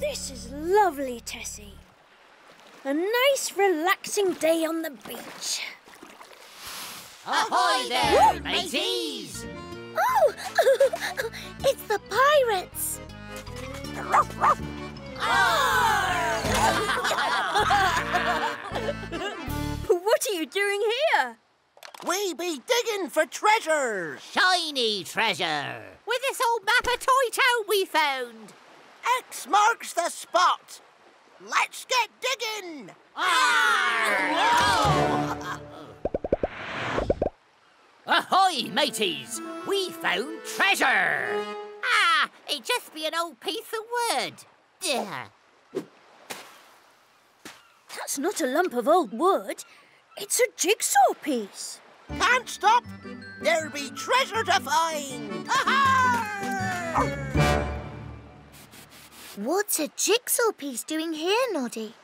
This is lovely, Tessie. A nice, relaxing day on the beach. Ahoy there, mateys! Oh! It's the pirates! What are you doing here? We be digging for treasures. Shiny treasure! With this old map of Toy Town we found. X marks the spot. Let's get digging. Ahoy, mateys! We found treasure! Ah, it just be an old piece of wood. That's not a lump of old wood. It's a jigsaw piece. Can't stop. There be treasure to find. What's a jigsaw piece doing here, Noddy?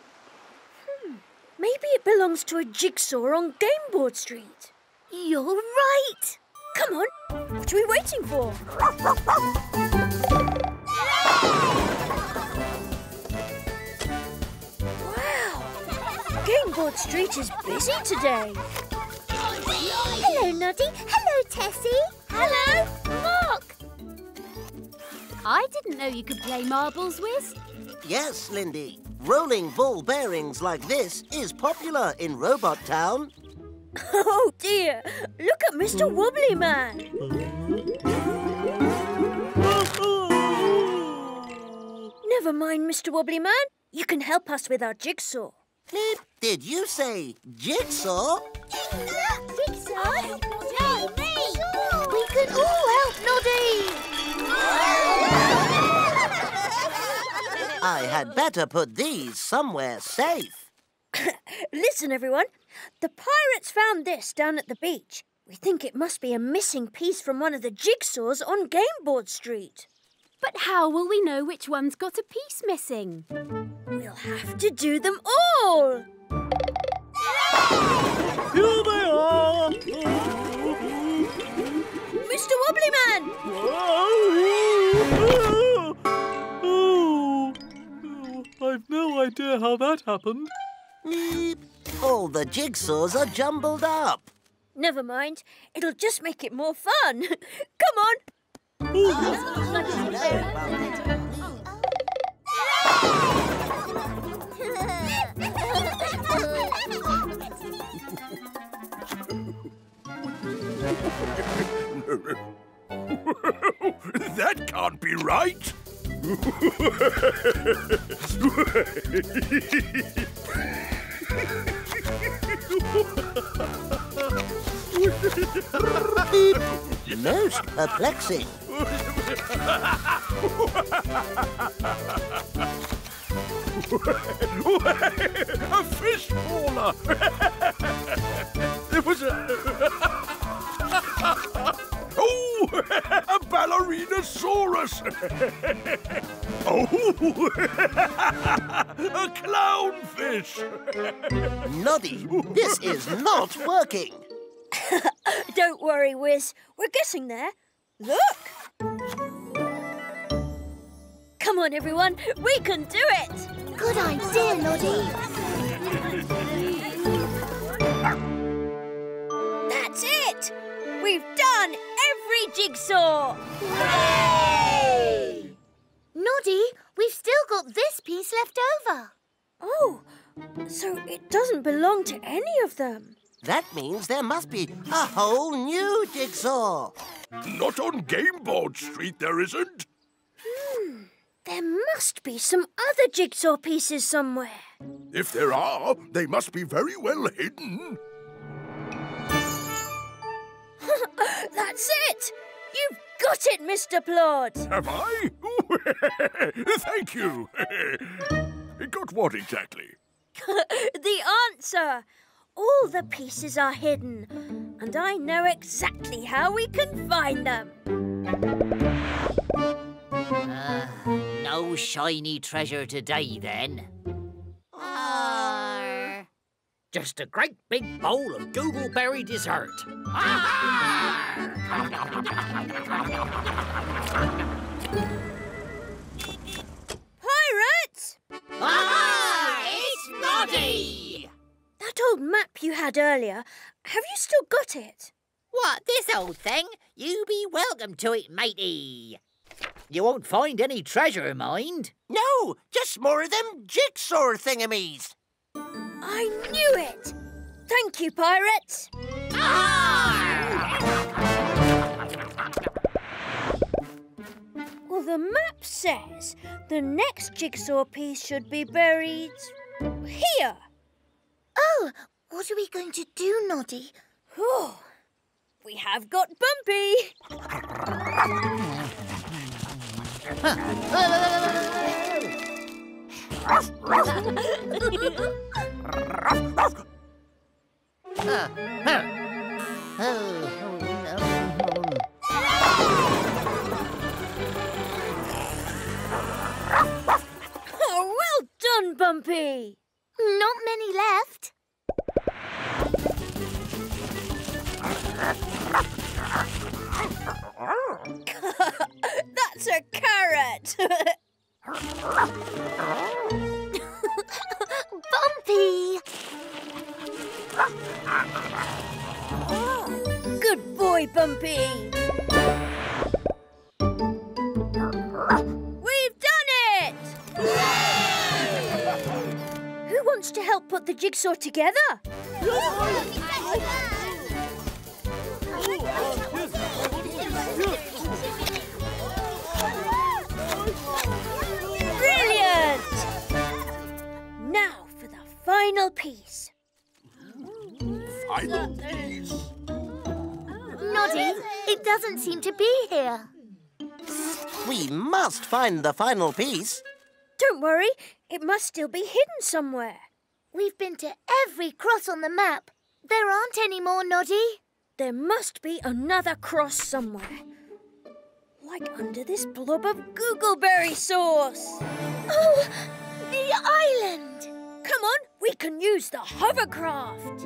Maybe it belongs to a jigsaw on Gameboard Street. You're right. Come on, what are we waiting for? Wow, Gameboard Street is busy today. Hello, Noddy. Hello, Tessie. Hello, Mark. I didn't know you could play marbles, Wiz. Yes, Lindy. Rolling ball bearings like this is popular in Robot Town. Oh dear, look at Mr. Wobbly Man. Never mind, Mr. Wobbly Man. You can help us with our jigsaw. Did you say jigsaw? Jigsaw? No, me. We can all help Noddy. I had better put these somewhere safe. Listen, everyone. The pirates found this down at the beach. We think it must be a missing piece from one of the jigsaws on Gameboard Street. But how will we know which one's got a piece missing? We'll have to do them all. Here they are! Mr. Wobbly Man! I've no idea how that happened. All the jigsaws are jumbled up. Never mind. It'll just make it more fun. Come on. That can't be right. Most perplexing. A fish faller. It was a... Oh, a ballerinasaurus. Oh, a clownfish. Noddy, this is not working. Don't worry, Wiz. We're getting there. Look! Come on, everyone. We can do it! Good idea, Noddy. That's it! We've done every jigsaw! Hooray! Noddy, we've still got this piece left over. Oh, so it doesn't belong to any of them. That means there must be a whole new jigsaw. Not on Gameboard Street, there isn't. There must be some other jigsaw pieces somewhere. If there are, they must be very well hidden. That's it! You've got it, Mr. Plod! Have I? Thank you. Got what exactly? The answer! All the pieces are hidden, and I know exactly how we can find them. No shiny treasure today, then. Just a great big bowl of Googleberry dessert. Pirates! had earlier. Have you still got it? What, this old thing? You be welcome to it, matey. You won't find any treasure, mind. No, just more of them jigsaw thingamies. I knew it! Thank you, pirates! Well, the map says the next jigsaw piece should be buried here. Oh, what are we going to do, Noddy? Oh, we have got Bumpy. Oh, well done, Bumpy. Not many left. That's a carrot. Bumpy! Good boy, Bumpy. We've done it! Who wants to help put the jigsaw together? Brilliant! Now for the final piece. Final piece. Noddy, it doesn't seem to be here. We must find the final piece. Don't worry, it must still be hidden somewhere. We've been to every cross on the map. There aren't any more, Noddy. There must be another cross somewhere. Like under this blob of googleberry sauce. Oh, the island! Come on, we can use the hovercraft.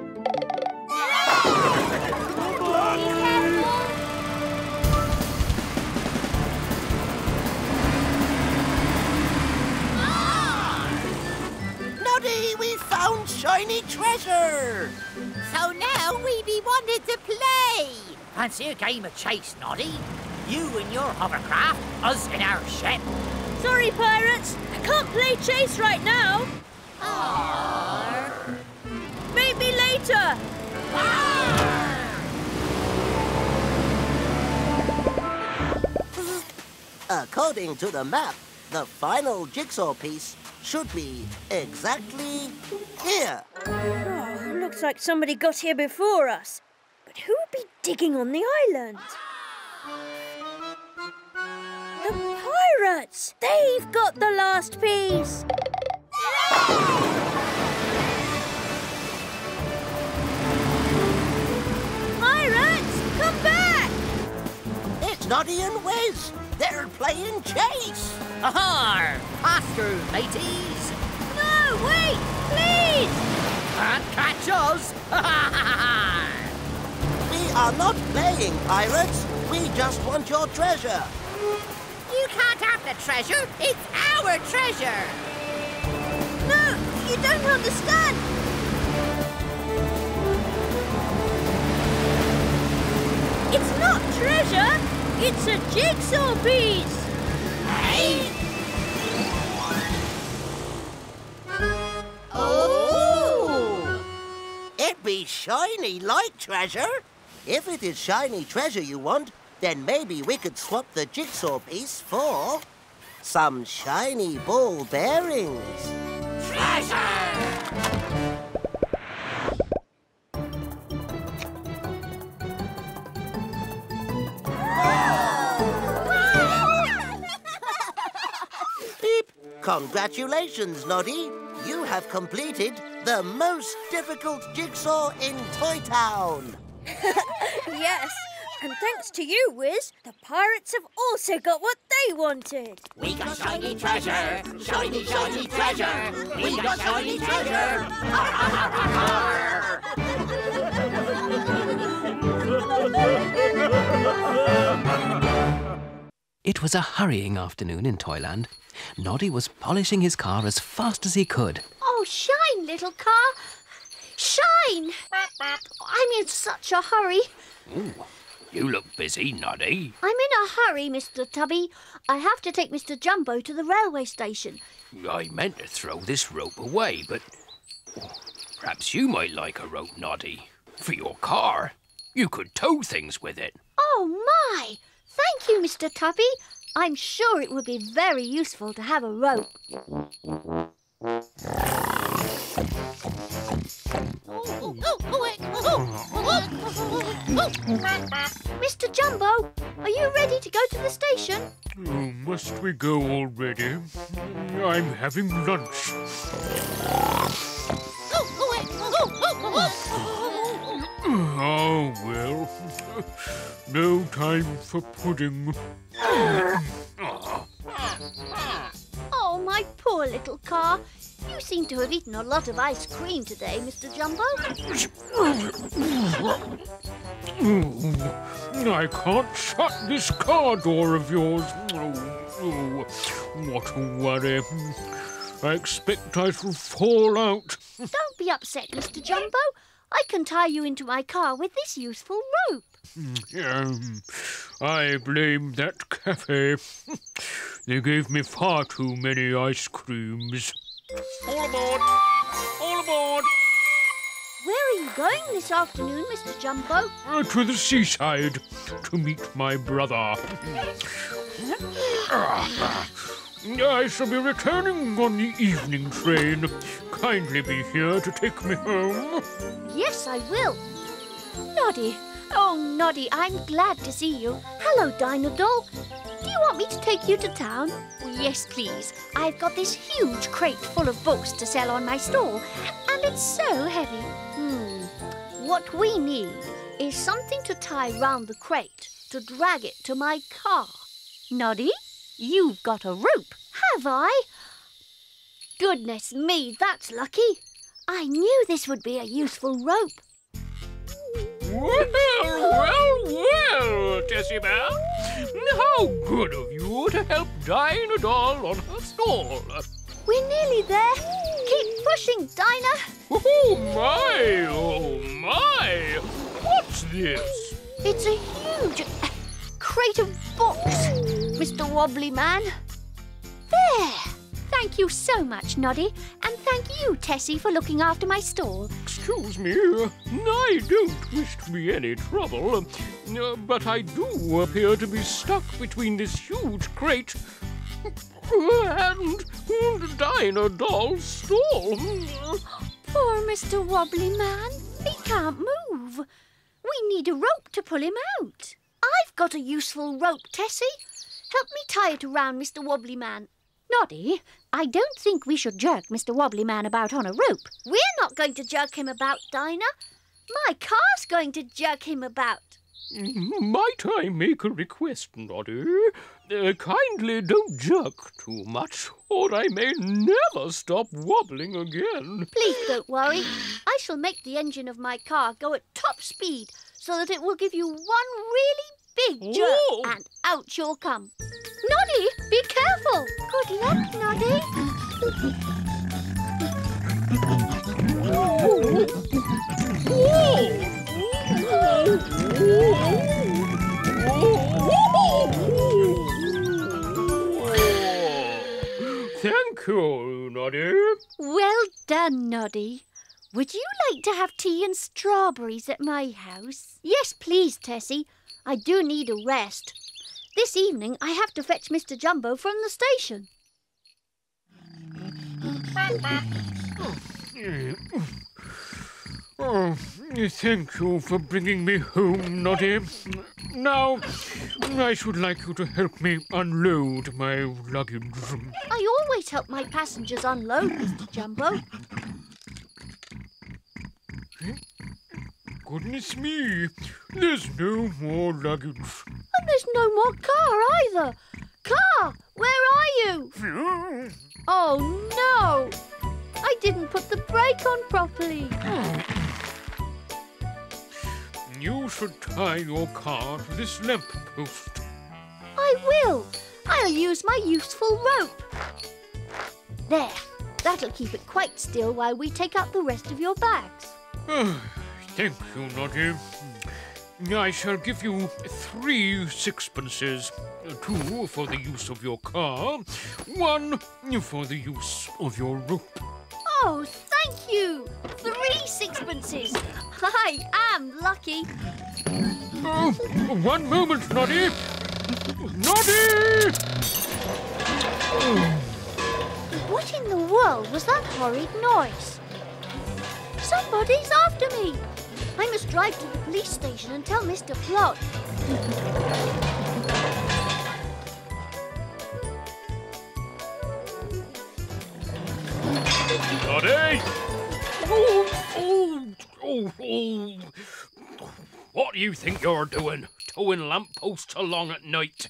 Noddy, we found shiny treasure. So now we be wanted to play. Fancy a game of chase, Noddy? You in your hovercraft, us in our ship. Sorry, pirates, I can't play chase right now. Maybe later. According to the map, the final jigsaw piece should be exactly here. Oh, looks like somebody got here before us. But who would be digging on the island? The pirates! They've got the last piece! Pirates, come back! It's Noddy and Wiz. They're playing chase. Ahar! Faster, mateys! No, wait, please! Can't catch us! We are not playing, pirates. We just want your treasure. You can't have the treasure. It's our treasure. No, you don't understand. It's not treasure. It's a jigsaw piece. Hey? Oh! It be shiny like treasure. If it is shiny treasure you want, then maybe we could swap the jigsaw piece for some shiny ball bearings. Treasure! Beep! Congratulations, Noddy. You have completed the most difficult jigsaw in Toy Town. Yes, and thanks to you, Wiz, the pirates have also got what they wanted. We got shiny treasure! Shiny, shiny treasure! We got shiny treasure! It was a hurrying afternoon in Toyland. Noddy was polishing his car as fast as he could. Oh, shine, little car. Shine! I'm in such a hurry. Ooh, you look busy, Noddy. I'm in a hurry, Mr. Tubby. I have to take Mr. Jumbo to the railway station. I meant to throw this rope away, but perhaps you might like a rope, Noddy. For your car. You could tow things with it. Oh, my! Thank you, Mr. Tubby. I'm sure it would be very useful to have a rope. Mr. Jumbo, are you ready to go to the station? Oh, must we go already? I'm having lunch. Oh, well. No time for pudding. Oh, my poor little car. You seem to have eaten a lot of ice cream today, Mr. Jumbo. I can't shut this car door of yours. Oh, what a worry. I expect I shall fall out. Don't be upset, Mr. Jumbo. I can tie you into my car with this useful rope. I blame that cafe. They gave me far too many ice creams. All aboard! All aboard! Where are you going this afternoon, Mr. Jumbo? To the seaside to meet my brother. I shall be returning on the evening train. Kindly be here to take me home. Yes, I will. Noddy. Oh, Noddy, I'm glad to see you. Hello, Dinah Doll. Do you want me to take you to town? Yes, please. I've got this huge crate full of books to sell on my stall, and it's so heavy. What we need is something to tie round the crate to drag it to my car. Noddy, you've got a rope. Have I? Goodness me, that's lucky. I knew this would be a useful rope. Well, Tessie Bear. How good of you to help Dinah Doll on her stall. We're nearly there. Keep pushing, Dinah. Oh, my. What's this? It's a huge crate of books, Mr. Wobbly Man. There. Thank you so much, Noddy. And thank you, Tessie, for looking after my stall. Excuse me, I don't wish to be any trouble, but I do appear to be stuck between this huge crate and Dinah Doll's stall. Poor Mr. Wobbly Man. He can't move. We need a rope to pull him out. I've got a useful rope, Tessie. Help me tie it around Mr. Wobbly Man. Noddy, I don't think we should jerk Mr. Wobbly Man about on a rope. We're not going to jerk him about, Dinah. My car's going to jerk him about. Might I make a request, Noddy? Kindly don't jerk too much, or I may never stop wobbling again. Please don't worry. I shall make the engine of my car go at top speed so that it will give you one really big jerk, and out you'll come. Noddy, be careful. Good luck, Noddy. Thank you, Noddy. Well done, Noddy. Would you like to have tea and strawberries at my house? Yes, please, Tessie. I do need a rest. This evening I have to fetch Mr. Jumbo from the station. Oh, thank you for bringing me home, Noddy. Now, I should like you to help me unload my luggage. I always help my passengers unload, Mr. Jumbo. Goodness me, there's no more luggage. And there's no more car either. Car, where are you? Oh, no. I didn't put the brake on properly. You should tie your car to this lamp post. I will. I'll use my useful rope. There. That'll keep it quite still while we take out the rest of your bags. Thank you, Noddy. I shall give you 3 sixpences. 2 for the use of your car, 1 for the use of your rope. Oh, thank you! 3 sixpences. I am lucky. Oh, 1 moment, Noddy! Noddy! What in the world was that horrid noise? Somebody's after me. I must drive to the police station and tell Mr. Plod. Noddy! What do you think you're doing? Towing lampposts along at night?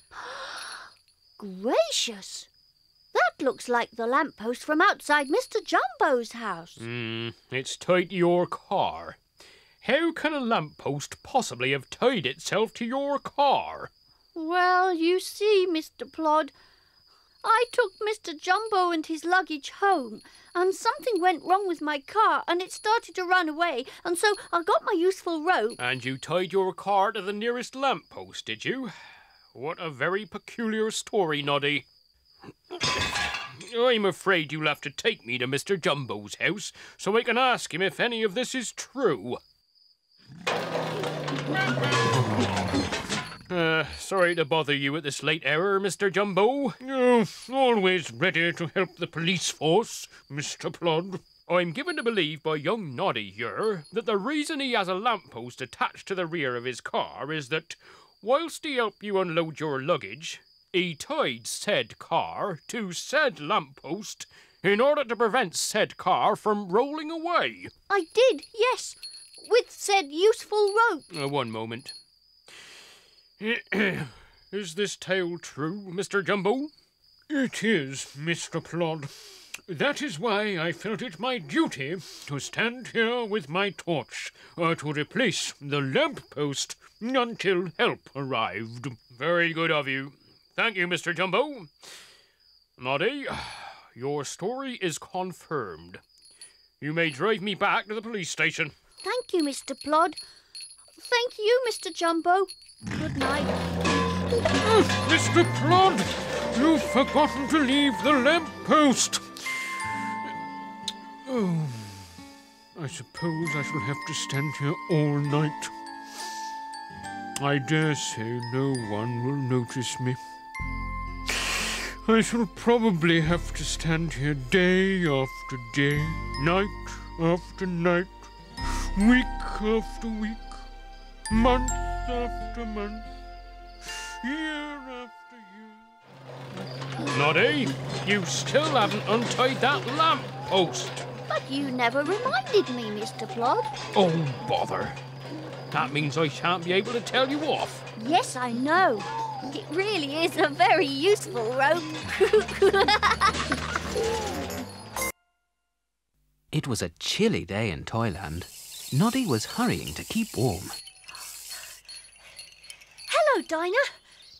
Gracious! That looks like the lamppost from outside Mr. Jumbo's house. It's tied to your car. How can a lamppost possibly have tied itself to your car? Well, you see, Mr. Plod, I took Mr. Jumbo and his luggage home, and something went wrong with my car, and it started to run away, and so I got my useful rope. And you tied your car to the nearest lamppost, did you? What a very peculiar story, Noddy. I'm afraid you'll have to take me to Mr. Jumbo's house so I can ask him if any of this is true. Sorry to bother you at this late hour, Mr. Jumbo. Oh, always ready to help the police force, Mr. Plod. I'm given to believe by young Noddy here that the reason he has a lamppost attached to the rear of his car is that, whilst he helped you unload your luggage, he tied said car to said lamppost in order to prevent said car from rolling away. I did, yes, with said useful rope. 1 moment. Is this tale true, Mr. Jumbo? It is, Mr. Plod. That is why I felt it my duty to stand here with my torch to replace the lamppost until help arrived. Very good of you. Thank you, Mr. Jumbo. Noddy, your story is confirmed. You may drive me back to the police station. Thank you, Mr. Plod. Thank you, Mr. Jumbo. Good night. Mr. Plod, you've forgotten to leave the lamppost. Oh, I suppose I shall have to stand here all night. I dare say no one will notice me. I shall probably have to stand here day after day, night after night, week after week, month after month, year after year. Noddy, you still haven't untied that lamppost. But you never reminded me, Mr. Plod. Oh, bother. That means I shan't be able to tell you off. Yes, I know. It really is a very useful rope. It was a chilly day in Toyland. Noddy was hurrying to keep warm. Hello, Dinah.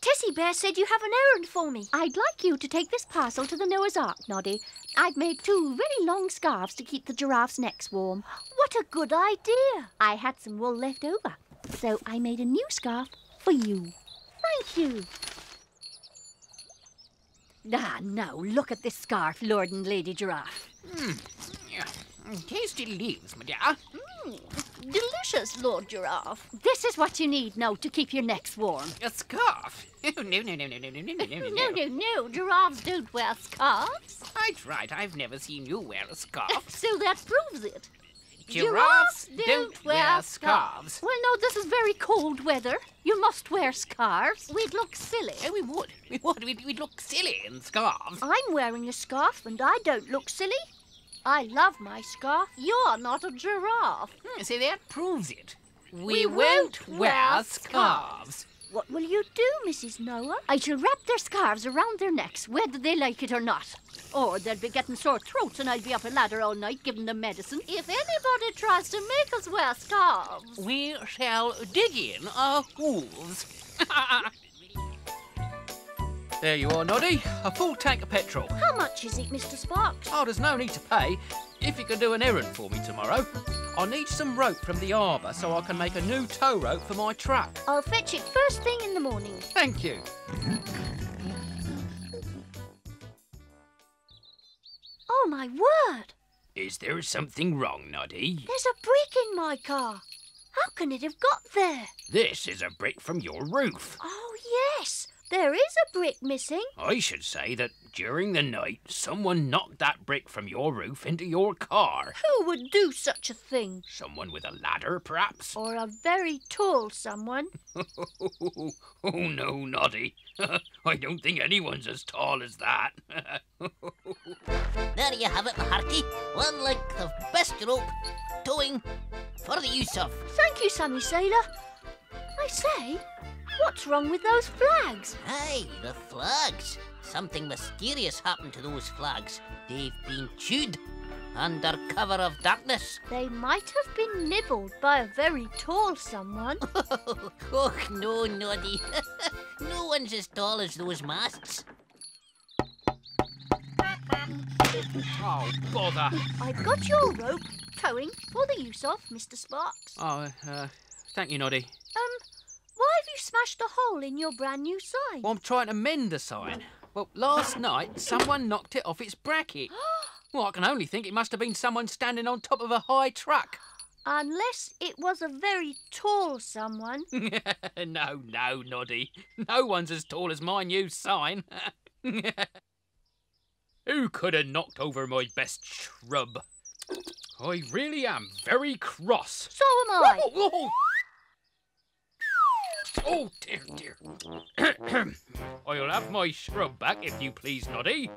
Tessie Bear said you have an errand for me. I'd like you to take this parcel to the Noah's Ark, Noddy. I've made 2 very long scarves to keep the giraffes' necks warm. What a good idea. I had some wool left over, so I made a new scarf for you. Thank you. Ah, now, look at this scarf, Lord and Lady Giraffe. Tasty leaves, my dear. Delicious, Lord Giraffe. This is what you need now to keep your necks warm. A scarf? Oh, no. No, giraffes don't wear scarves. That's right, I've never seen you wear a scarf. So that proves it. Giraffes don't wear scarves. Well, no, this is very cold weather. You must wear scarves. We'd look silly. Oh, we would. We'd look silly in scarves. I'm wearing a scarf and I don't look silly. I love my scarf. You're not a giraffe. See, that proves it. We won't wear scarves. What will you do, Mrs. Noah? I shall wrap their scarves around their necks, whether they like it or not. Or they'll be getting sore throats and I'll be up a ladder all night giving them medicine. If anybody tries to make us wear scarves, we shall dig in our hooves. There you are, Noddy. A full tank of petrol. How much is it, Mr. Sparks? Oh, there's no need to pay. If you can do an errand for me tomorrow, I need some rope from the harbour so I can make a new tow rope for my truck. I'll fetch it first thing in the morning. Thank you. Oh, my word! Is there something wrong, Noddy? There's a brick in my car. How can it have got there? This is a brick from your roof. Oh, yes. There is a brick missing. I should say that during the night, someone knocked that brick from your roof into your car. Who would do such a thing? Someone with a ladder, perhaps? Or a very tall someone. Oh, no, Noddy. I don't think anyone's as tall as that. There you have it, my hearty. One length of best rope, towing for the use of. Thank you, Sammy Sailor. I say, what's wrong with those flags? Aye, the flags. Something mysterious happened to those flags. They've been chewed under cover of darkness. They might have been nibbled by a very tall someone. Oh, no, Noddy. No one's as tall as those masts. Oh, bother. I've got your rope, towing, for the use of, Mr. Sparks. Oh, thank you, Noddy. Why have you smashed a hole in your brand new sign? Well, I'm trying to mend the sign. Well, last night, someone knocked it off its bracket. Well, I can only think it must have been someone standing on top of a high truck. Unless it was a very tall someone. No, Noddy. No one's as tall as my new sign. Who could have knocked over my best shrub? I really am very cross. So am I. Oh, dear. I'll have my shrub back, if you please, Noddy.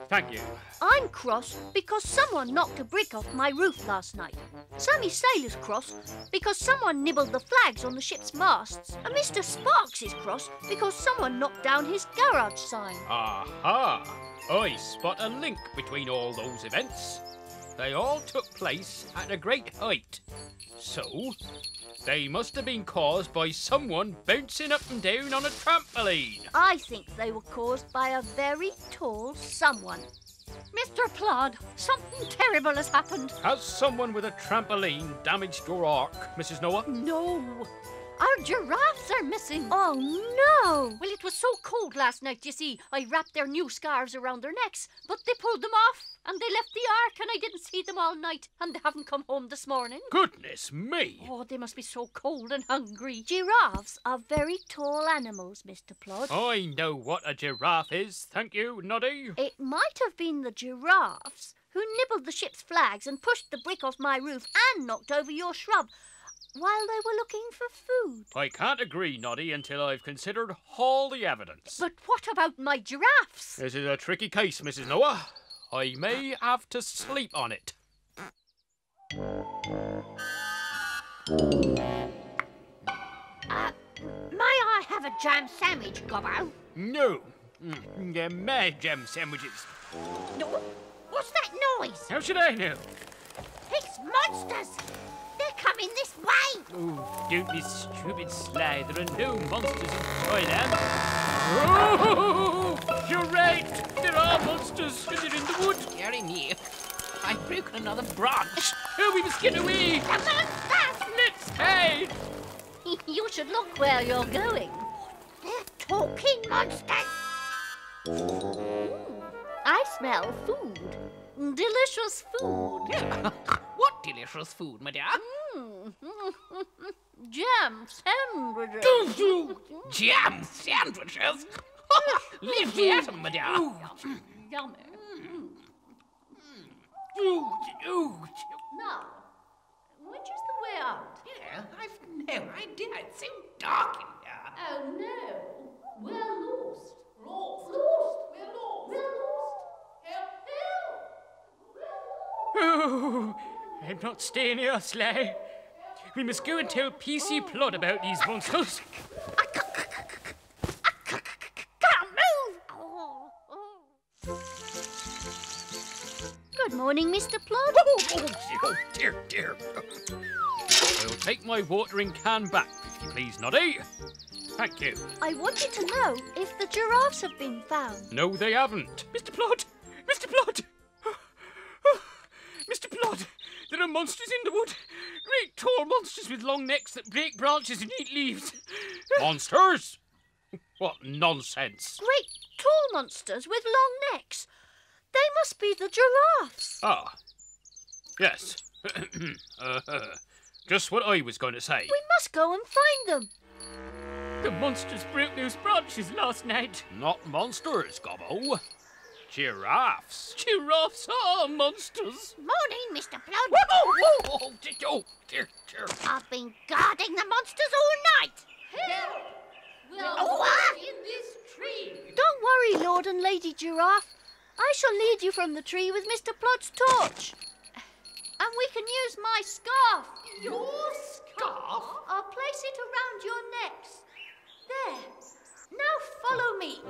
Thank you. I'm cross because someone knocked a brick off my roof last night. Sammy Sailor's cross because someone nibbled the flags on the ship's masts. And Mr. Sparks is cross because someone knocked down his garage sign. Aha! I spot a link between all those events. They all took place at a great height. So, they must have been caused by someone bouncing up and down on a trampoline. I think they were caused by a very tall someone. Mr. Plod, something terrible has happened. Has someone with a trampoline damaged your ark, Mrs. Noah? No. Our giraffes are missing. Oh, no. Well, it was so cold last night, you see, I wrapped their new scarves around their necks, but they pulled them off, and they left the ark, and I didn't see them all night, and they haven't come home this morning. Goodness me! Oh, they must be so cold and hungry. Giraffes are very tall animals, Mr. Plod. I know what a giraffe is, thank you, Noddy. It might have been the giraffes who nibbled the ship's flags and pushed the brick off my roof and knocked over your shrub while they were looking for food. I can't agree, Noddy, until I've considered all the evidence. But what about my giraffes? This is a tricky case, Mrs. Noah. I may have to sleep on it. May I have a jam sandwich, Gobbo? No. My jam sandwiches. No. What's that noise? How should I know? It's monsters. They're coming this way. Oh, don't be stupid, Sly. There are no monsters in Thailand. Oh, you're right. There are monsters. They're in the wood. Scary me. I've broken another branch. Oh, we must get away. The monsters! Let's hide. You should look where you're going. They're talking monsters. I smell food. Delicious food. What delicious food, my dear? Jam sandwiches. Jam sandwiches? Leave me at 'em, my dear. Yummy. Now, which is the way out? Yeah, I've no idea. It's so dark in here. Oh no, we're lost. Lost. We're lost. We're lost. Help! Oh, I'm not staying here, Sly. We must go and tell PC Plod about these monsters. Can't move. Good morning, Mr. Plod. Oh, dear. I'll take my watering can back, if you please, Noddy. Thank you. I wanted to know if the giraffes have been found. No, they haven't. Mr. Plod! Mr. Plod! Mr. Plod, there are monsters in the wood. Great tall monsters with long necks that break branches and eat leaves. Monsters? What nonsense. Great tall monsters with long necks. They must be the giraffes. Ah, yes. Just what I was going to say. We must go and find them. The monsters broke those branches last night. Not monsters, Gobbo. Giraffes. Giraffes are monsters. Morning, Mr. Plod. Oh, dear. I've been guarding the monsters all night. What? In this tree. Don't worry, Lord and Lady Giraffe. I shall lead you from the tree with Mr. Plod's torch. And we can use my scarf. Your scarf? I'll place it around your necks. There. Now follow me.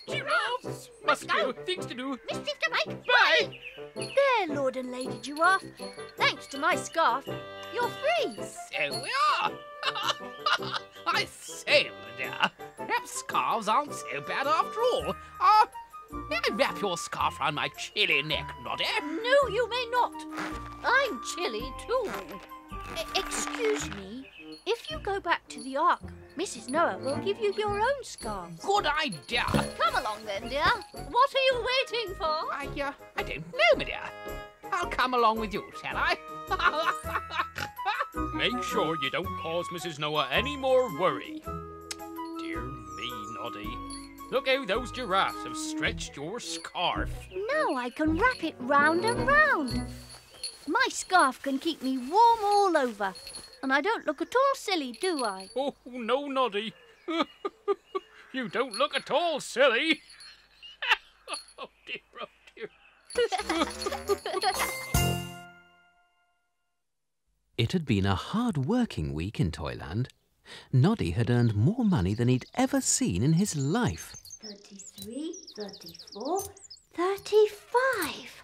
Giraffes. Must go. Things to do. Mischief to make. Bye. There, Lord and Lady Giraffe. Thanks to my scarf, you're free. There we are. I say, my dear, perhaps scarves aren't so bad after all. May I wrap your scarf round my chilly neck, Noddy? No, you may not. I'm chilly too. Excuse me. If you go back to the Ark, Mrs. Noah will give you your own scarves. Good idea. Come along then, dear. What are you waiting for? I don't know, my dear. I'll come along with you, shall I? Make sure you don't cause Mrs. Noah any more worry. Dear me, Noddy. Look how those giraffes have stretched your scarf. Now I can wrap it round and round. My scarf can keep me warm all over. And I don't look at all silly, do I? Oh, no, Noddy. You don't look at all silly. Oh, dear. It had been a hard-working week in Toyland. Noddy had earned more money than he'd ever seen in his life. 33, 34, 35.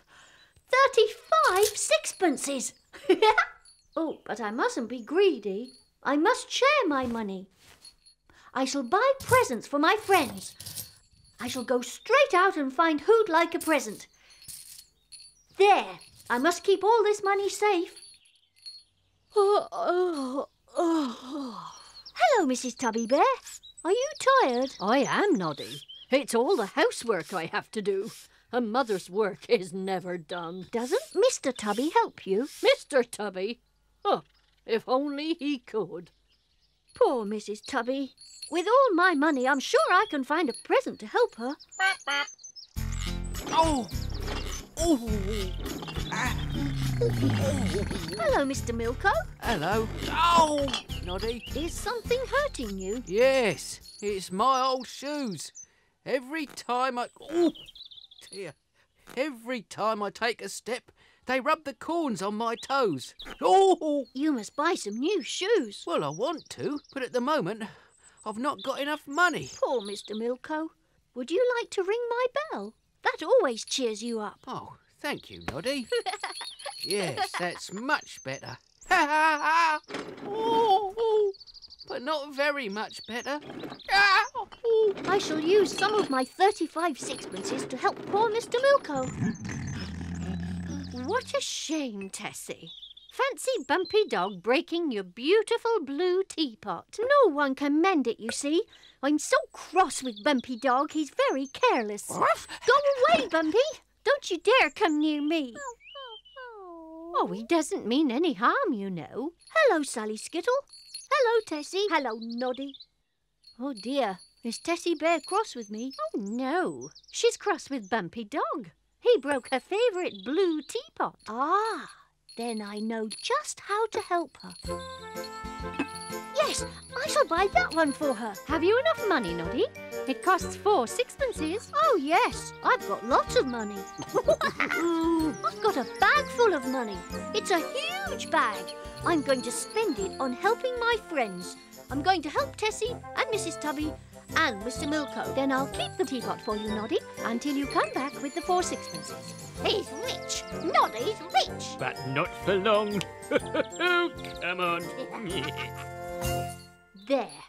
35 sixpences. Oh, but I mustn't be greedy. I must share my money. I shall buy presents for my friends. I shall go straight out and find who'd like a present. There, I must keep all this money safe. Hello, Mrs. Tubby Bear. Are you tired? I am, Noddy. It's all the housework I have to do. And Mother's work is never done. Doesn't Mr. Tubby help you? Mr. Tubby? Oh, if only he could. Poor Mrs. Tubby. With all my money, I'm sure I can find a present to help her. Oh! Hello, Mr. Milko. Hello. Oh, Noddy. Is something hurting you? Yes, it's my old shoes. Every time I... Oh, dear. Every time I take a step, they rub the corns on my toes. Oh! You must buy some new shoes. Well, I want to, but at the moment, I've not got enough money. Poor Mr. Milko. Would you like to ring my bell? That always cheers you up. Oh, thank you, Noddy. Yes, that's much better. Ha ha ha! Oh, but not very much better. Ah, oh. I shall use some of my 35 sixpences to help poor Mr. Milko. What a shame, Tessie. Fancy Bumpy Dog breaking your beautiful blue teapot. No one can mend it, you see. I'm so cross with Bumpy Dog, he's very careless. Go away, Bumpy. Don't you dare come near me. Oh, he doesn't mean any harm, you know. Hello, Sally Skittle. Hello, Tessie. Hello, Noddy. Oh, dear. Is Tessie Bear cross with me? Oh, no. She's cross with Bumpy Dog. He broke her favourite blue teapot. Ah, then I know just how to help her. Yes, I shall buy that one for her. Have you enough money, Noddy? It costs 4 sixpences. Oh, yes, I've got lots of money. I've got a bag full of money. It's a huge bag. I'm going to spend it on helping my friends. I'm going to help Tessie and Mrs. Tubby and Mr. Milko. Then I'll keep the teapot for you, Noddy, until you come back with the 4 sixpences. He's rich. Noddy's rich. But not for long. Come on. There.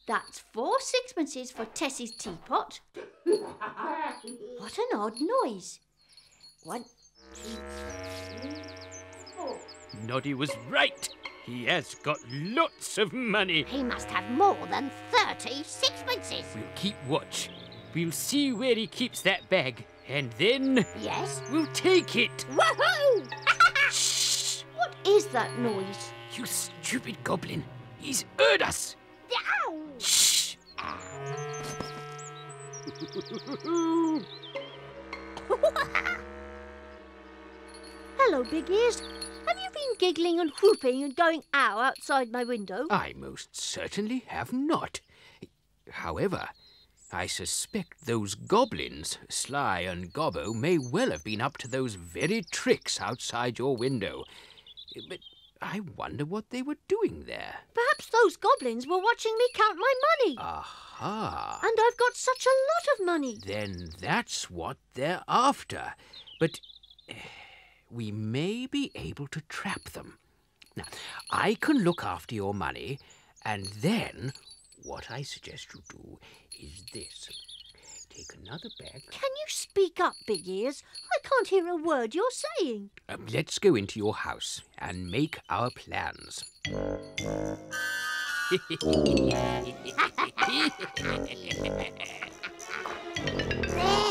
That's 4 sixpences for Tessie's teapot. What an odd noise. 1, 2, 3, 4. Noddy was right. He has got lots of money. He must have more than 30 sixpences. We'll keep watch. We'll see where he keeps that bag. And then... Yes? We'll take it. Woohoo! Shh! What is that noise? You stupid goblin. He's heard us. Ow! Shh! Hello, Big Ears. Have you been giggling and whooping and going ow outside my window? I most certainly have not. However, I suspect those goblins, Sly and Gobbo, may well have been up to those very tricks outside your window. But I wonder what they were doing there. Perhaps those goblins were watching me count my money. Aha! And I've got such a lot of money. Then that's what they're after. But we may be able to trap them. Now, I can look after your money, and then what I suggest you do is this. Take another bag. Can you speak up, Big Ears? I can't hear a word you're saying. Let's go into your house and make our plans.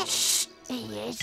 Shh! He is.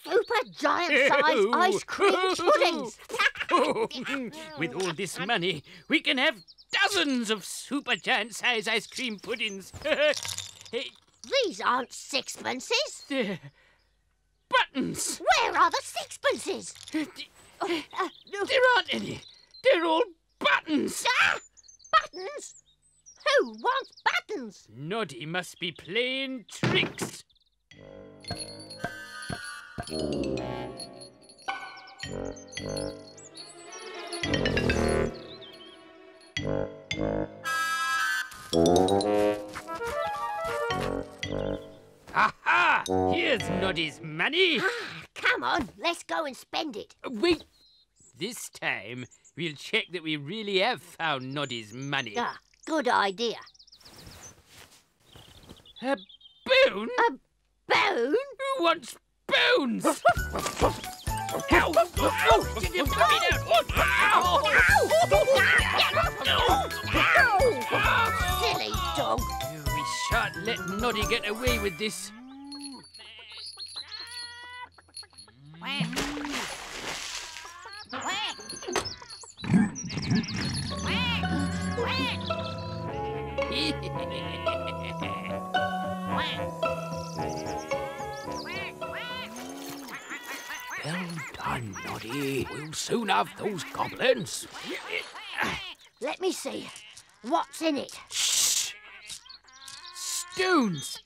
Super giant-sized ice cream puddings. With all this money, we can have dozens of super giant-sized ice cream puddings. These aren't sixpences. They're buttons. Where are the sixpences? There aren't any. They're all buttons. Ah! Buttons? Who wants buttons? Noddy must be playing tricks. Aha! Here's Noddy's money. Come on, let's go and spend it. Wait. This time, we'll check that we really have found Noddy's money. Ah, good idea. A bone? A bone? Who wants bones? Ow! Oh, did you put me down? Silly dog. We shan't let Noddy get away with this. Well done, Noddy. We'll soon have those goblins. Let me see. What's in it? Shh! Stones!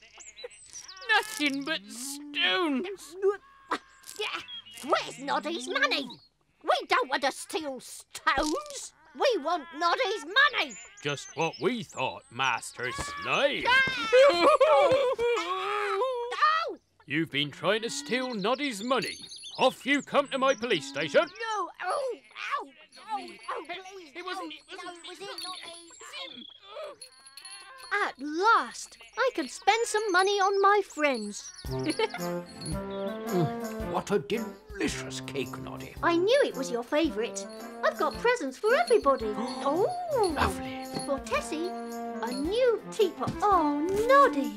Nothing but stones! Where's Noddy's money? We don't want to steal stones. We want Noddy's money. Just what we thought, Master Sly. You've been trying to steal Noddy's money. Off you come to my police station. No! Oh, ow! Oh, please! It wasn't... No, it was it, not me. At last, I can spend some money on my friends. What a delicious cake, Noddy. I knew it was your favourite. I've got presents for everybody. Oh, Lovely. for Tessie, a new teapot. Oh, Noddy,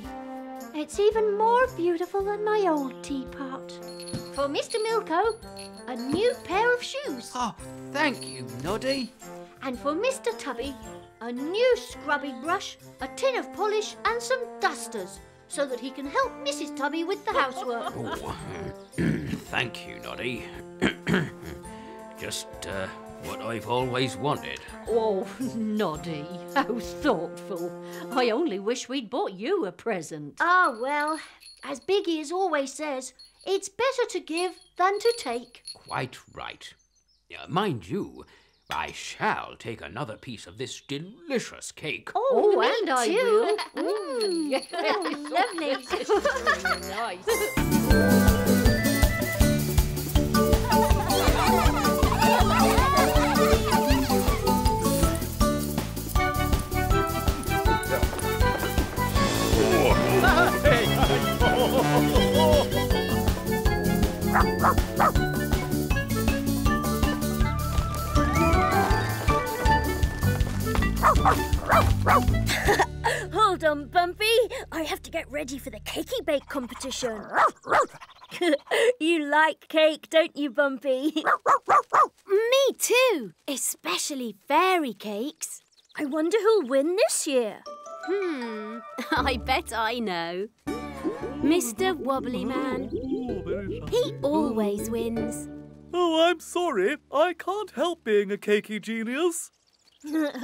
it's even more beautiful than my old teapot. For Mr. Milko, a new pair of shoes. Oh, thank you, Noddy. And for Mr. Tubby, a new scrubbing brush, a tin of polish and some dusters, so that he can help Mrs. Tubby with the housework. Oh, thank you, Noddy. Just what I've always wanted. Oh, Noddy, how thoughtful. I only wish we'd bought you a present. Ah, well, as Biggie always says, it's better to give than to take. Quite right. Mind you, I shall take another piece of this delicious cake. Oh, me and I too. will. Lovely. Nice. Hold on, Bumpy. I have to get ready for the cakey bake competition. You like cake, don't you, Bumpy? Me too, especially fairy cakes. I wonder who'll win this year. I bet I know. Mr. Wobbly Man. He always wins. Oh, I'm sorry. I can't help being a cakey genius.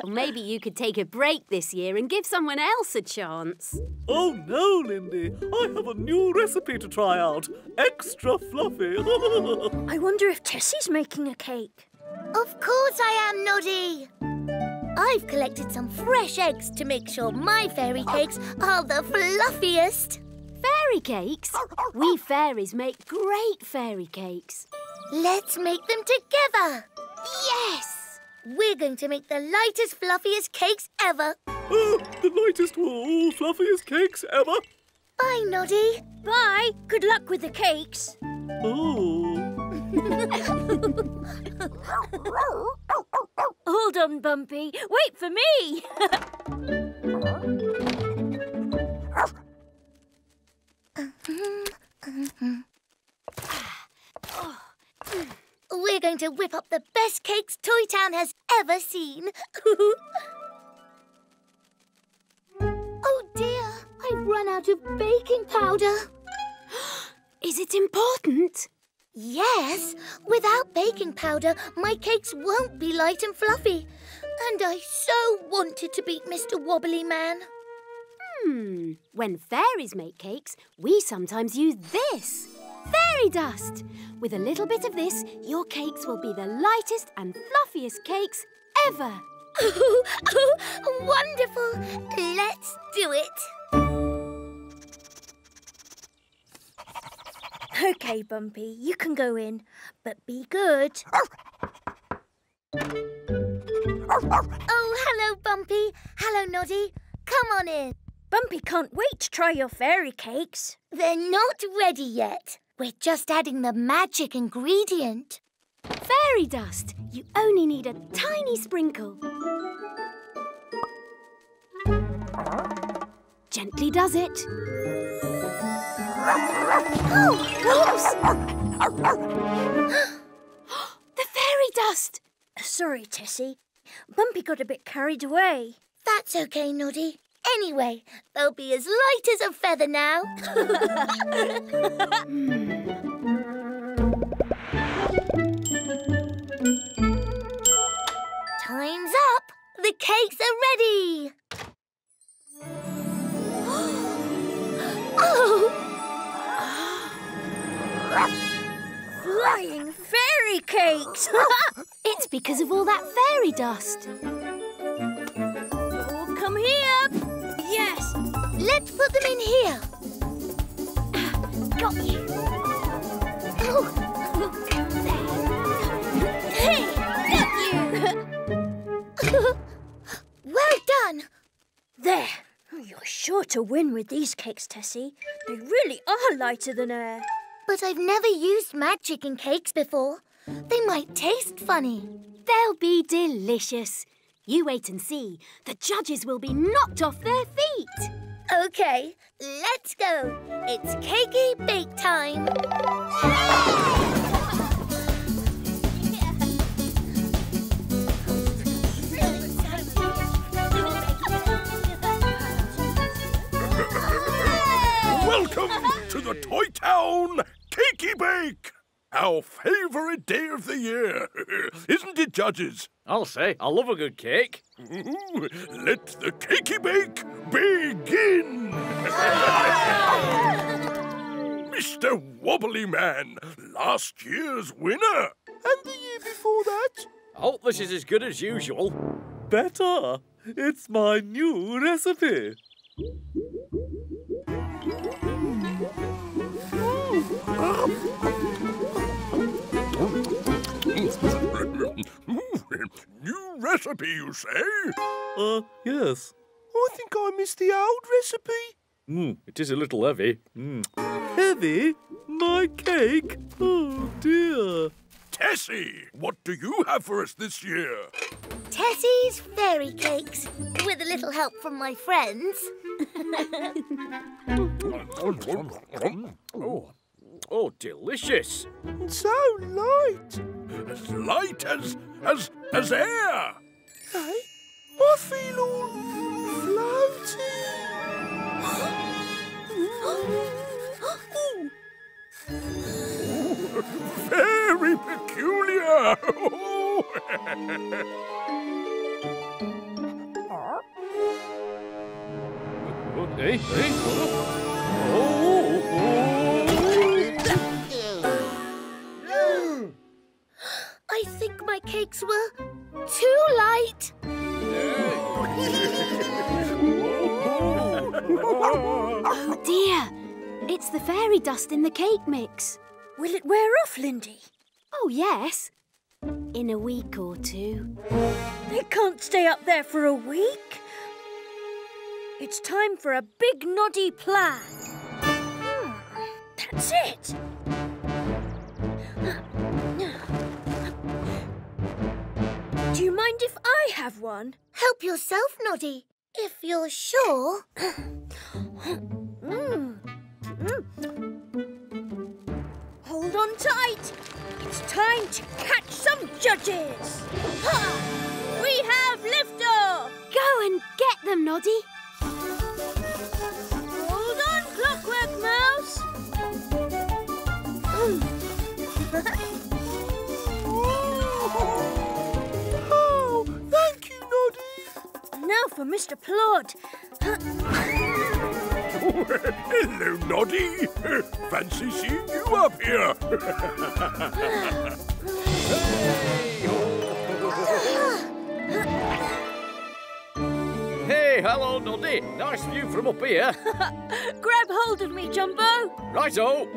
Maybe you could take a break this year and give someone else a chance. Oh, no, Lindy. I have a new recipe to try out. Extra fluffy. I wonder if Tessie's making a cake. Of course I am, Noddy. I've collected some fresh eggs to make sure my fairy cakes are the fluffiest. Fairy cakes? We fairies make great fairy cakes. Let's make them together. Yes! We're going to make the lightest, fluffiest cakes ever. The lightest, fluffiest cakes ever. Bye, Noddy. Bye. Good luck with the cakes. Oh. Hold on, Bumpy. Wait for me. We're going to whip up the best cakes Toy Town has ever seen. Oh dear, I've run out of baking powder. Is it important? Yes, without baking powder, my cakes won't be light and fluffy. And I so wanted to beat Mr. Wobbly Man. When fairies make cakes, we sometimes use this. Fairy dust! With a little bit of this, your cakes will be the lightest and fluffiest cakes ever. Wonderful! Let's do it. OK, Bumpy, you can go in, but be good. Oh, hello, Bumpy. Hello, Noddy. Come on in. Bumpy can't wait to try your fairy cakes. They're not ready yet. We're just adding the magic ingredient. Fairy dust. You only need a tiny sprinkle. Gently does it. Oh, whoops! The fairy dust! Sorry, Tessie. Bumpy got a bit carried away. That's OK, Noddy. Anyway, they'll be as light as a feather now. Time's up. The cakes are ready. Oh! Flying fairy cakes! It's because of all that fairy dust. Oh, come here! Yes! Let's put them in here. Got you! Oh! Hey! Got you! Well done! There! You're sure to win with these cakes, Tessie. They really are lighter than air. But I've never used magic in cakes before. They might taste funny. They'll be delicious. You wait and see. The judges will be knocked off their feet. OK, let's go. It's cakey bake time. Welcome to the Toy Town Cakey Bake! Our favourite day of the year. Isn't it, judges? I'll say, I love a good cake. Ooh, let the Cakey Bake begin! Mr. Wobbly Man, last year's winner. And the year before that? I hope this is as good as usual. Better. It's my new recipe. New recipe, you say? Yes. I think I missed the old recipe. It is a little heavy. Heavy? My cake? Oh, dear. Tessie, what do you have for us this year? Tessie's fairy cakes, with a little help from my friends. Oh, delicious. So light. As light as air. Hey, I feel all floaty. Very peculiar. I think my cakes were too light. Oh dear, it's the fairy dust in the cake mix. Will it wear off, Lindy? Oh yes, in a week or two. They can't stay up there for a week. It's time for a big noddy plan. That's it. Do you mind if I have one? Help yourself, Noddy, if you're sure. Hold on tight. It's time to catch some judges. Ha! We have liftoff. Go and get them, Noddy. Hold on, Clockwork Mouse. Oh, thank you, Noddy. Now for Mr. Plod. Hello, Noddy. Fancy seeing you up here. Hey, hello, Noddy. Nice view from up here. Grab hold of me, Jumbo. Righto.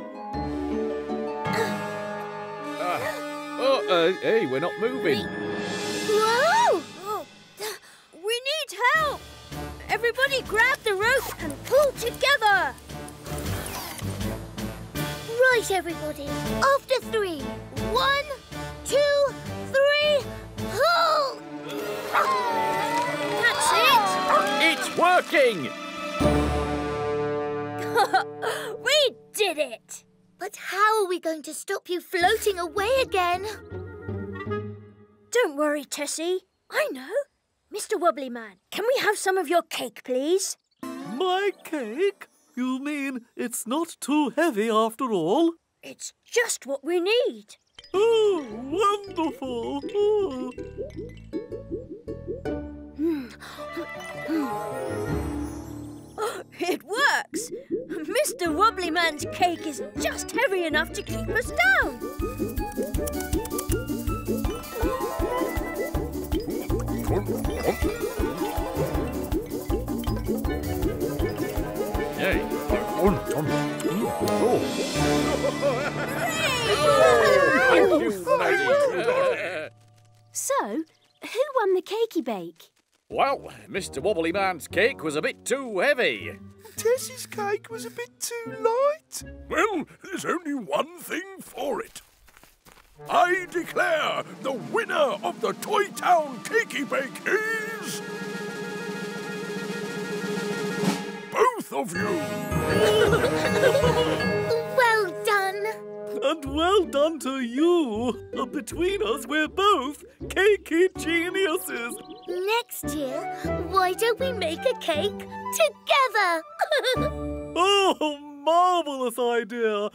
Hey, we're not moving. Whoa! We need help. Everybody grab the rope and pull together. Right, everybody. After 3. 1, 2, 3, pull! That's it. It's working. We did it. But how are we going to stop you floating away again? Don't worry, Tessie. I know. Mr. Wobbly Man, can we have some of your cake, please? My cake? You mean it's not too heavy after all? It's just what we need. Oh, wonderful! Oh. It works! Mr. Wobbly Man's cake is just heavy enough to keep us down. Hey. So, who won the cakey bake? Well, Mr. Wobbly Man's cake was a bit too heavy. Tessie's cake was a bit too light. Well, there's only one thing for it. I declare the winner of the Toy Town Cakey Bake is... both of you. Well done. And well done to you. Between us, we're both cakey geniuses. Next year, why don't we make a cake together? Oh, marvellous idea.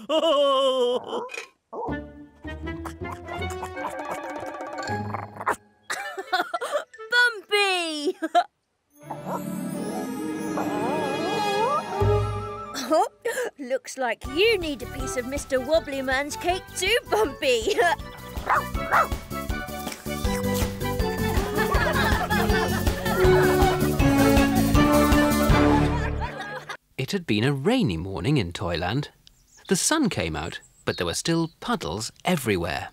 Bumpy! Looks like you need a piece of Mr. Wobbly Man's cake too, Bumpy. It had been a rainy morning in Toyland. The sun came out, but there were still puddles everywhere.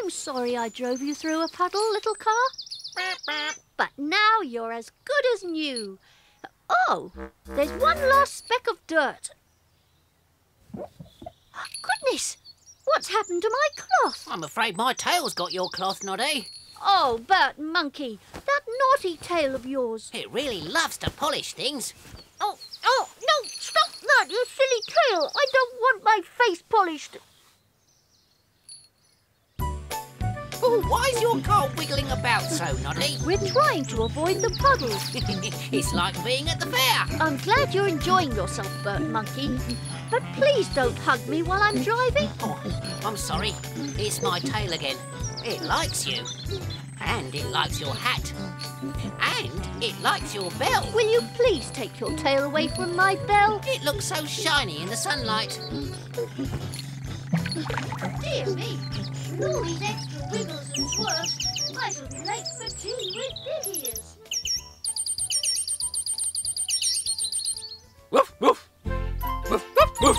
I'm sorry I drove you through a puddle, little car. But now you're as good as new. Oh, there's one last speck of dirt. Goodness, what's happened to my cloth? I'm afraid my tail's got your cloth, Noddy. Oh, Bert Monkey, that naughty tail of yours. It really loves to polish things. Oh, no, stop that, you silly tail. I don't want my face polished. Oh, why is your car wiggling about so, Noddy? We're trying to avoid the puddles. It's like being at the fair. I'm glad you're enjoying yourself, Bert Monkey. But please don't hug me while I'm driving. Oh, I'm sorry. It's my tail again. It likes you. And it likes your hat. And it likes your bell. Will you please take your tail away from my bell? It looks so shiny in the sunlight. Dear me, all these extra wiggles and swerves, I shall be late for tea with Big Ears. Woof, woof. Woof, woof, woof.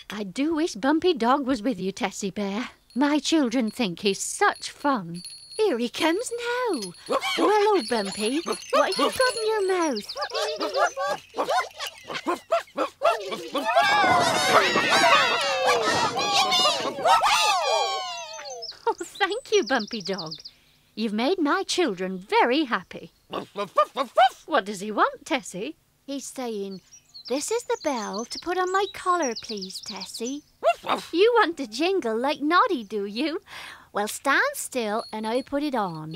I do wish Bumpy Dog was with you, Tessie Bear. My children think he's such fun. Here he comes now. Hello, Bumpy. What have you got in your mouth? Oh, thank you, Bumpy Dog. You've made my children very happy. What does he want, Tessie? He's saying, "This is the bell to put on my collar, please, Tessie." You want to jingle like Noddy, do you? Well, stand still and I'll put it on.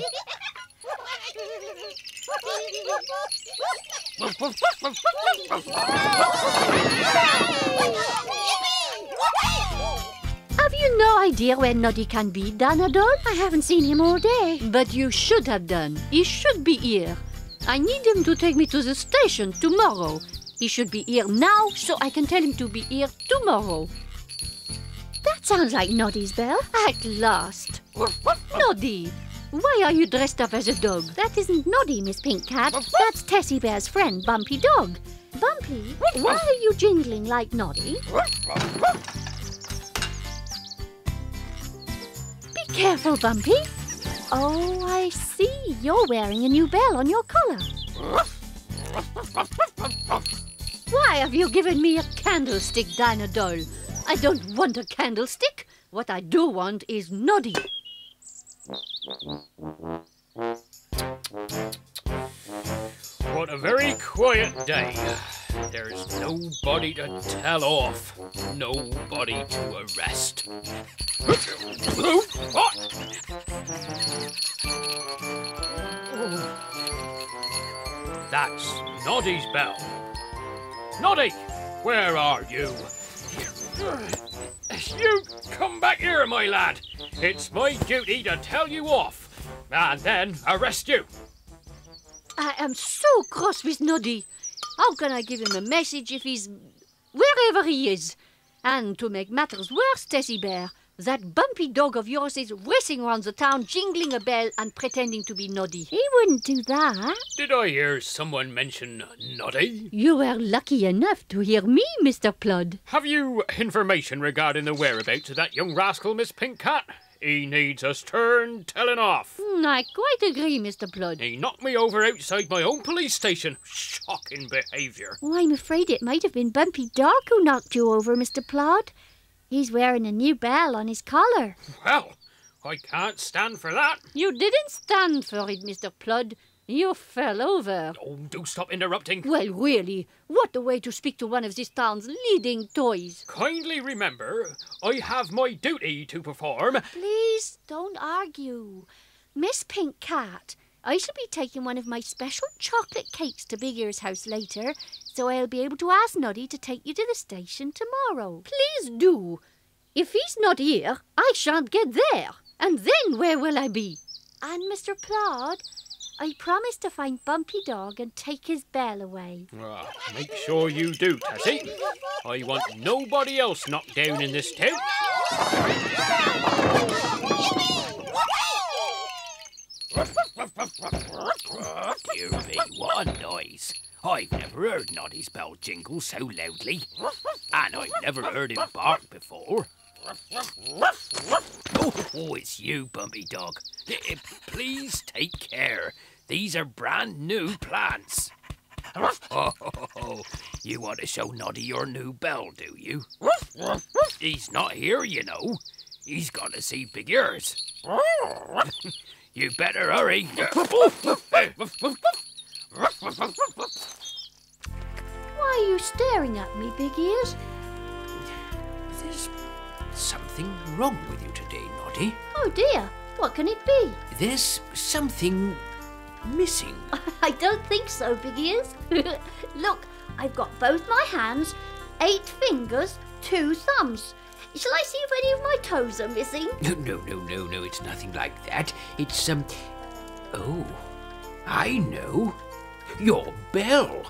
Have you no idea where Noddy can be, Danadol? I haven't seen him all day. But you should have done. He should be here. I need him to take me to the station tomorrow. He should be here now, so I can tell him to be here tomorrow. That sounds like Noddy's bell. At last. Noddy, why are you dressed up as a dog? That isn't Noddy, Miss Pink Cat. That's Tessie Bear's friend, Bumpy Dog. Bumpy, why are you jingling like Noddy? Be careful, Bumpy. Oh, I see. You're wearing a new bell on your collar. Why have you given me a candlestick, Dinah-Doll? I don't want a candlestick. What I do want is Noddy. What a very quiet day. There's nobody to tell off. Nobody to arrest. That's Noddy's bell. Noddy, where are you? You come back here, my lad. It's my duty to tell you off and then arrest you. I am so cross with Noddy. How can I give him a message if he's wherever he is? And to make matters worse, Tessie Bear, That bumpy dog of yours is racing around the town, jingling a bell and pretending to be Noddy. He wouldn't do that. Did I hear someone mention Noddy? You were lucky enough to hear me, Mr. Plod. Have you information regarding the whereabouts of that young rascal, Miss Pink Cat? He needs a stern telling off. I quite agree, Mr. Plod. He knocked me over outside my own police station. Shocking behaviour. Oh, I'm afraid it might have been Bumpy Dog who knocked you over, Mr. Plod. He's wearing a new bell on his collar. Well, I can't stand for that. You didn't stand for it, Mr. Plod. You fell over. Oh, do stop interrupting. Well, really, what a way to speak to one of this town's leading toys. Kindly remember, I have my duty to perform. Please don't argue. Miss Pink Cat, I shall be taking one of my special chocolate cakes to Big Ear's house later, so I'll be able to ask Noddy to take you to the station tomorrow. Please do. If he's not here, I shan't get there. And then where will I be? And Mr. Plod, I promise to find Bumpy Dog and take his bell away. Well, make sure you do, Tessie. I want nobody else knocked down in this town. Dear me, what a noise. I've never heard Noddy's bell jingle so loudly. And I've never heard him bark before. Oh, it's you, Bumpy Dog. Please take care. These are brand new plants. Oh, you want to show Noddy your new bell, do you? He's not here, you know. He's gone to see Big Ears. You better hurry. Why are you staring at me, Big Ears? There's something wrong with you today, Noddy. Oh dear, what can it be? There's something missing. I don't think so, Big Ears. Look, I've got both my hands, 8 fingers, 2 thumbs. Shall I see if any of my toes are missing? No, it's nothing like that. It's, oh, I know. Your bell.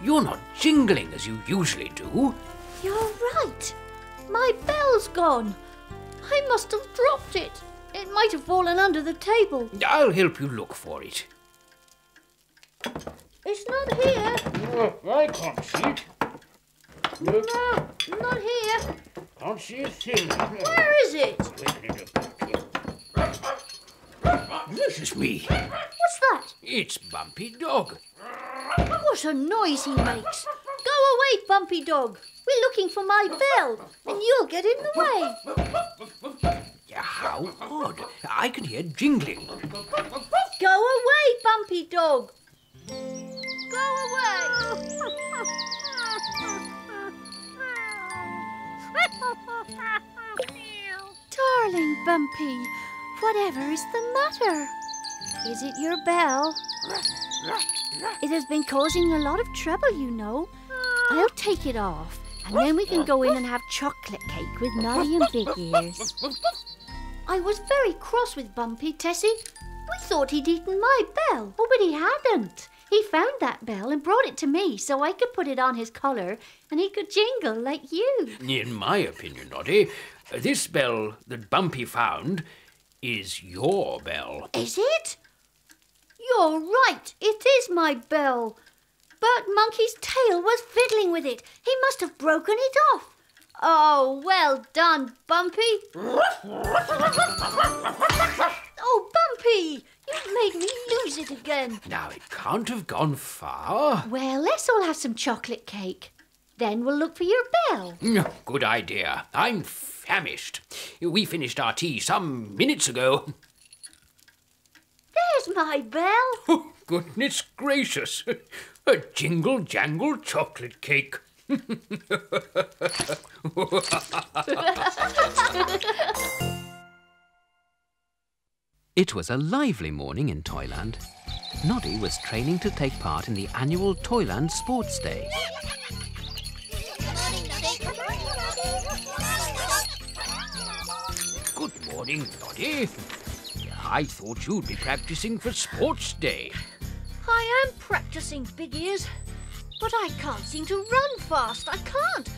You're not jingling as you usually do. You're right. My bell's gone. I must have dropped it. It might have fallen under the table. I'll help you look for it. It's not here. Oh, I can't see it. No, not here. Can't see a thing. Where is it? This is me. What's that? It's Bumpy Dog. What a noise he makes. Go away, Bumpy Dog. We're looking for my bell, and you'll get in the way. How odd. I can hear jingling. Go away, Bumpy Dog. Go away. Darling Bumpy, whatever is the matter? Is it your bell? It has been causing a lot of trouble, you know. I'll take it off, and then we can go in and have chocolate cake with Noddy and Big Ears. I was very cross with Bumpy, Tessie. We thought he'd eaten my bell. Oh, but he hadn't. He found that bell and brought it to me so I could put it on his collar and he could jingle like you. In my opinion, Noddy, this bell that Bumpy found is your bell. Is it? You're right. It is my bell. Bert Monkey's tail was fiddling with it. He must have broken it off. Oh, well done, Bumpy. Oh, Bumpy, you've made me lose it again. Now, it can't have gone far. Well, let's all have some chocolate cake. Then we'll look for your bell. Good idea. I'm famished. We finished our tea some minutes ago. There's my bell. Oh, goodness gracious. A jingle-jangle chocolate cake. It was a lively morning in Toyland. Noddy was training to take part in the annual Toyland Sports Day. Good morning, Noddy. I thought you'd be practicing for Sports Day. I am practicing, Big Ears, but I can't seem to run fast. I can't.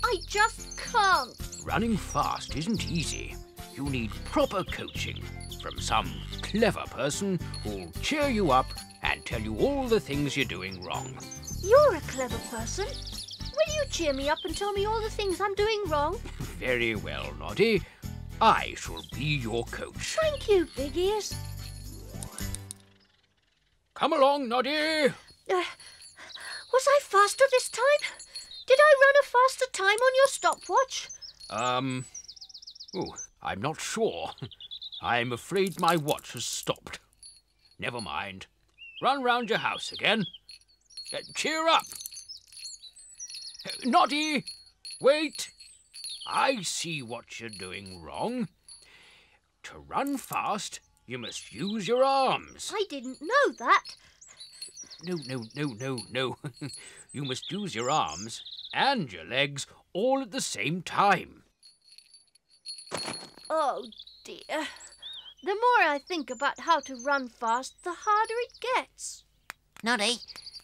I just can't. running fast isn't easy. You need proper coaching from some clever person who'll cheer you up and tell you all the things you're doing wrong. You're a clever person. Will you cheer me up and tell me all the things I'm doing wrong? Very well, Noddy. I shall be your coach. Thank you, Big Ears. Come along, Noddy. Was I faster this time? Did I run a faster time on your stopwatch? I'm not sure. I'm afraid my watch has stopped. Never mind. Run round your house again. Cheer up. Noddy, wait. I see what you're doing wrong. To run fast, you must use your arms. I didn't know that. No. You must use your arms and your legs all at the same time. Oh, dear. The more I think about how to run fast, the harder it gets. Noddy,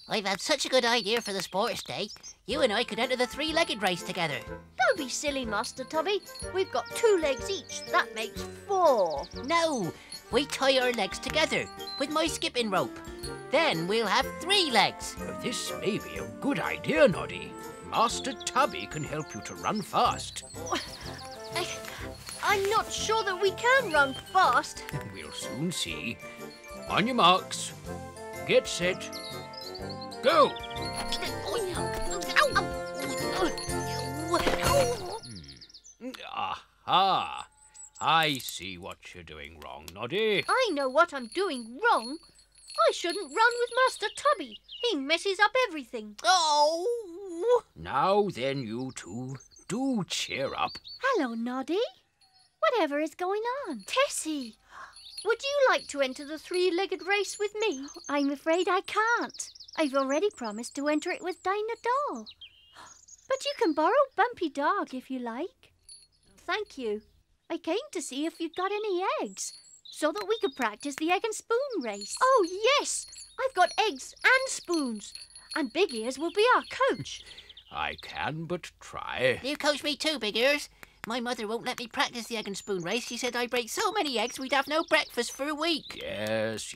I've had such a good idea for the sports day. You and I could enter the three-legged race together. Don't be silly, Master Tubby. We've got 2 legs each. That makes 4. No, we tie our legs together with my skipping rope. Then we'll have 3 legs. This may be a good idea, Noddy. Master Tubby can help you to run fast. I'm not sure that we can run fast. We'll soon see. On your marks, get set, go! Aha! I see what you're doing wrong, Noddy. I know what I'm doing wrong. I shouldn't run with Master Tubby. He messes up everything. Oh! Now then, you two, do cheer up. Hello, Noddy. Whatever is going on? Tessie, would you like to enter the 3-legged race with me? I'm afraid I can't. I've already promised to enter it with Dinah Doll. But you can borrow Bumpy Dog if you like. Thank you. I came to see if you'd got any eggs, so that we could practice the egg and spoon race. Oh, yes! I've got eggs and spoons, and Big Ears will be our coach. I can but try. You coach me too, Big Ears. My mother won't let me practice the egg and spoon race. She said I'd break so many eggs we'd have no breakfast for a week. Yes.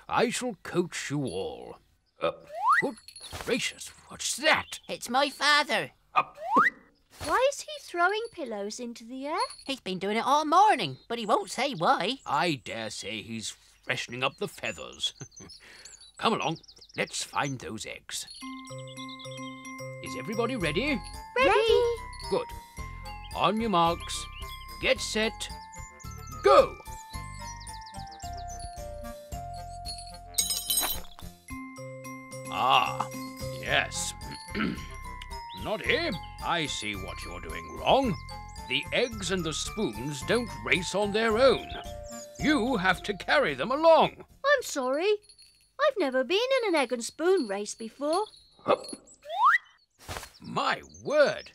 I shall coach you all. Good gracious, what's that? It's my father. Why is he throwing pillows into the air? He's been doing it all morning, but he won't say why. I dare say he's freshening up the feathers. Come along, let's find those eggs. Is everybody ready? Ready. Good. On your marks, get set, go! Ah, yes. Noddy, I see what you're doing wrong. The eggs and the spoons don't race on their own. You have to carry them along. I'm sorry. I've never been in an egg and spoon race before. Hup. My word!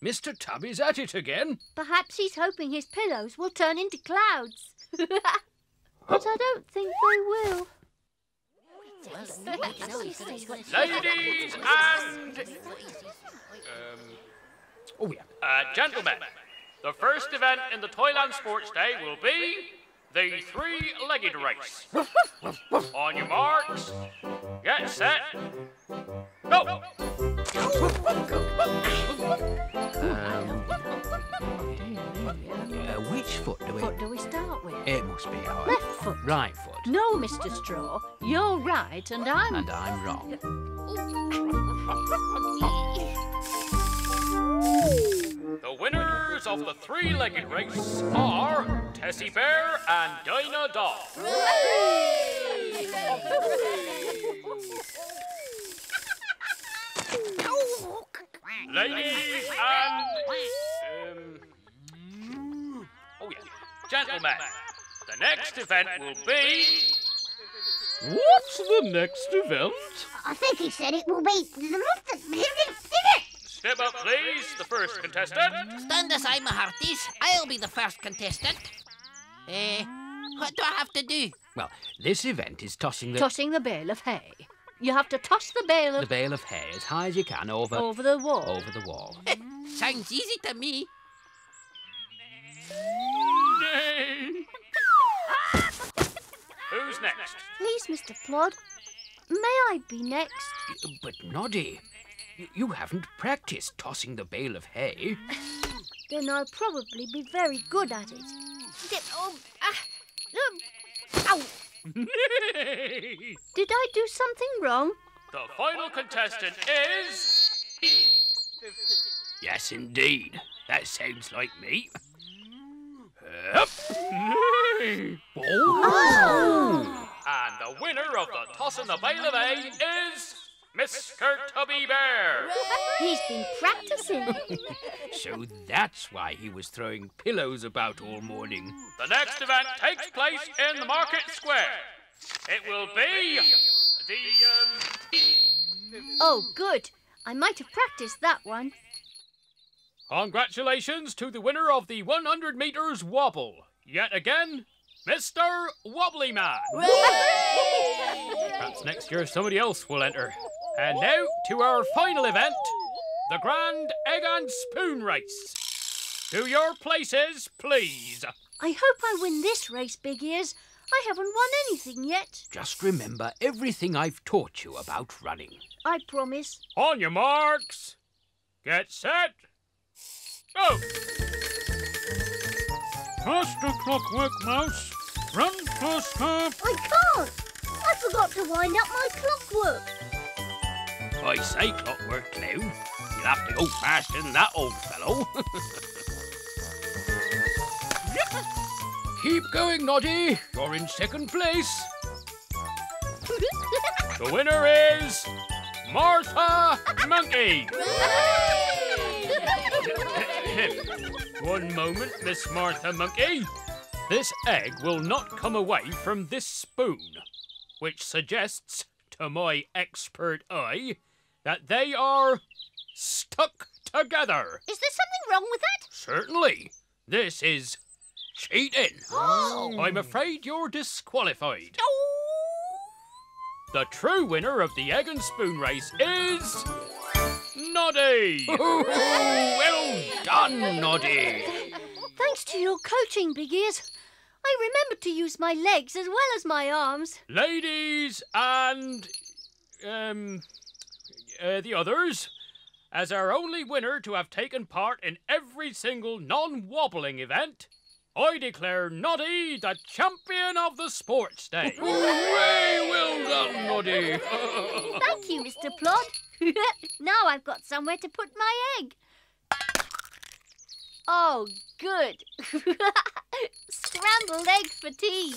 Mr. Tubby's at it again. Perhaps he's hoping his pillows will turn into clouds. But I don't think they will. Ladies and... gentlemen, the first event in the Toyland Sports Day will be the 3-legged race. On your marks, get set, go! Which foot do we... What do we start with? It must be our... Left foot. Right foot. No, Mr. Straw. You're right and I'm... And I'm wrong. The winners of the 3-legged race are Tessie Bear and Dinah Doll. Ladies and... gentlemen, the next event will be... What's the next event? I think he said it will be... Step up, please, the first contestant. Stand aside, my hearties. I'll be the first contestant. What do I have to do? Well, this event is tossing the... Tossing the bale of hay. You have to toss the bale of... The bale of hay as high as you can over... Over the wall. Over the wall. Sounds easy to me. Nay. Who's next? Please, Mr. Plod, may I be next? But Noddy, you haven't practiced tossing the bale of hay. Then I'll probably be very good at it. Ow! Did I do something wrong? The final contestant is... Yes, indeed. That sounds like me. Oh. And the winner of the tossing the bale of hay is Mr. Tubby Bear. He's been practicing. So that's why he was throwing pillows about all morning. The next event takes place in the market square. It will be Oh, good. I might have practiced that one. Congratulations to the winner of the 100 metres wobble. Yet again, Mr. Wobbly Man. Perhaps next year somebody else will enter. And now to our final event, the Grand Egg and Spoon Race. To your places, please. I hope I win this race, Big Ears. I haven't won anything yet. Just remember everything I've taught you about running. I promise. On your marks, get set, go! Faster, Clockwork Mouse. Run faster. I can't. I forgot to wind up my clockwork. I say, Clockwork Clown, you'll have to go faster than that, old fellow. Keep going, Noddy. You're in second place. The winner is Martha Monkey. One moment, Miss Martha Monkey. This egg will not come away from this spoon, which suggests, to my expert eye, that they are stuck together. Is there something wrong with that? Certainly. This is cheating. Oh. I'm afraid you're disqualified. The true winner of the egg and spoon race is... Noddy! Well done, Noddy. Thanks to your coaching, Big Ears. I remembered to use my legs as well as my arms. Ladies and... the others, as our only winner to have taken part in every single non-wobbling event, I declare Noddy the champion of the sports day. Hooray! Well done, Noddy. Thank you, Mr. Plod. Now I've got somewhere to put my egg. Oh, good. Scrambled egg for tea.